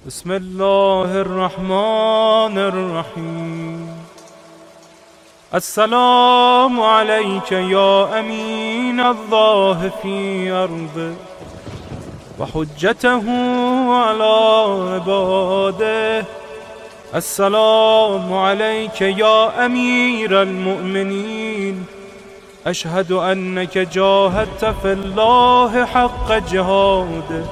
بسم الله الرحمن الرحیم. السلام علیک یا امین الله فی ارضه و حجته علی عباده. السلام علیک یا امیر المؤمنین. اشهد انک جاهدت فی الله حق جهاده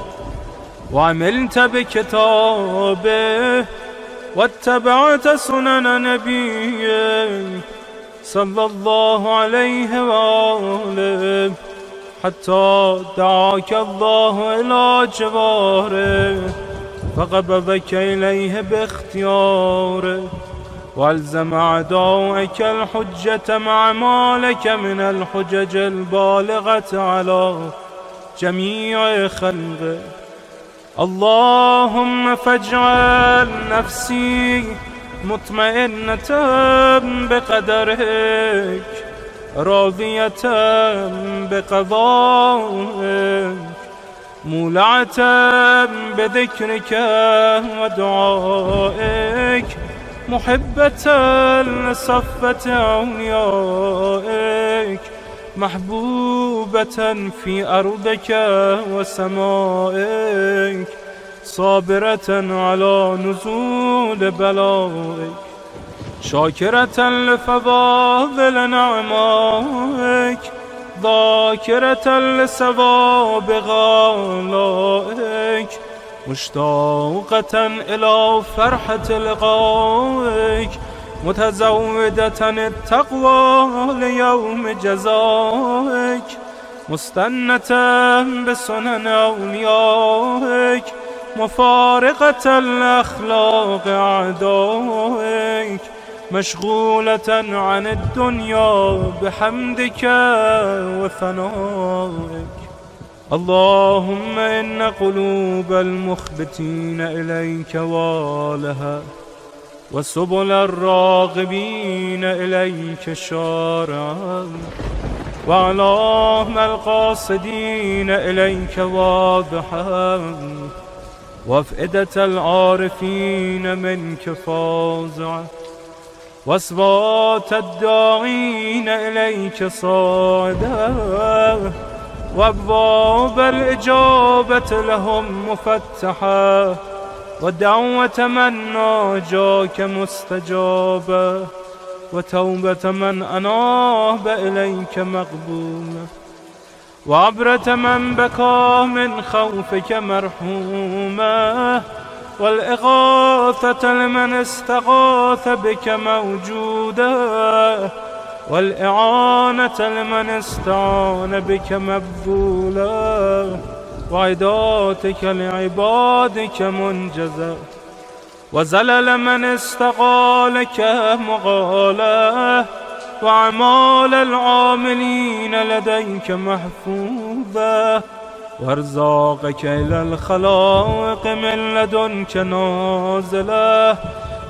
وعملت بكتابه واتبعت سنن نبيه صلى الله عليه وآله حتى دعاك الله إلى جواره فقبضك إليه باختياره والزم أعداءك الحجة مع ما لك من الحجج البالغة على جميع خلقه. اللهم فاجعل نفسي مطمئنة بقدرك راضية بقضائك مولعة بذكرك ودعائك محبة لصفة أوليائك محبوبة في أرضك وسمائك صابرة على نزول بلائك شاكرة لفضائل نعمائك ذاكرة لثواب غالائك مشتاقة إلى فرحة لقائك متزودة التقوى ليوم جزائك مستنة بسنن أوليائك مفارقة لأخلاق أعدائك مشغولة عن الدنيا بحمدك وثنائك. اللهم إن قلوب المخبتين إليك والها وسبل الراغبين إليك شارعا وأعلام القاصدين إليك واضحا وأفئدة العارفين منك فازعة وأصوات الداعين إليك صاعدا وأبواب الإجابة لهم مفتحة ودعوة من ناجاك مستجابة وتوبة من أناب إليك مقبولة وعبرة من بكى من خوفك مرحومة والإغاثة لمن استغاث بك موجودة والإعانة لمن استعان بك مبذولة وعداتك لعبادك منجزة وزلل من استقالك مغالة وأعمال العاملين لديك محفوظة وارزاقك إلى الخلائق من لدنك نازلة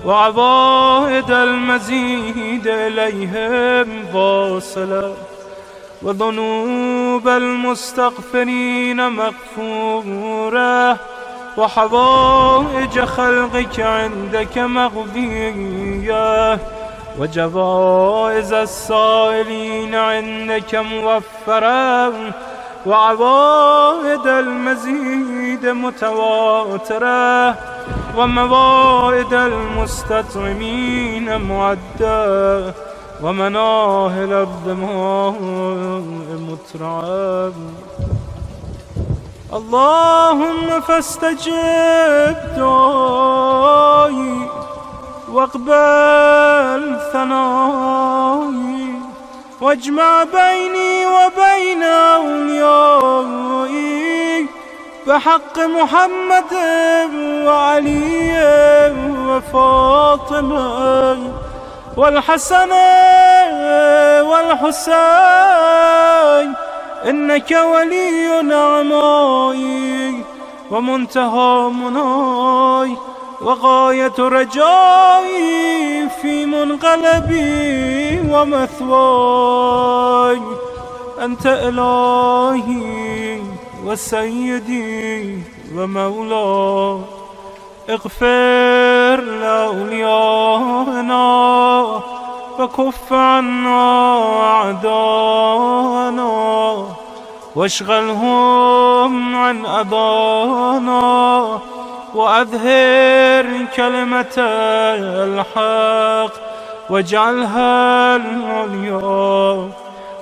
وعوائد المزيد إليهم واصلة وذنوب المستغفرين مغفورة وحوائج خلقك عندك مغفية وجوائز السائلين عندك موفرة وعوائد المزيد متواترة وموائد المستطعمين معدة ومناهل الظماء مترعة. اللهم فاستجب دعائي واقبل ثنائي واجمع بيني وبين أوليائي بحق محمد وعلي وفاطمة والحسن والحسين إنك ولي نعمائي ومنتهى مناي وغاية رجائي في منقلبي ومثواي. أنت إلهي وسيدي ومولاي اغفر لأوليائنا وكف عنا أعداءنا واشغلهم عن أذانا وأظهر كلمة الحق واجعلها العليا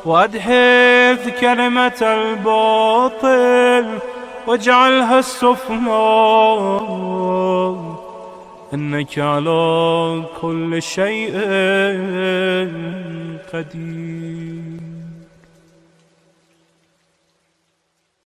وأدحض كلمة الباطل واجعلها السفلى إنك على كل شيء قدير.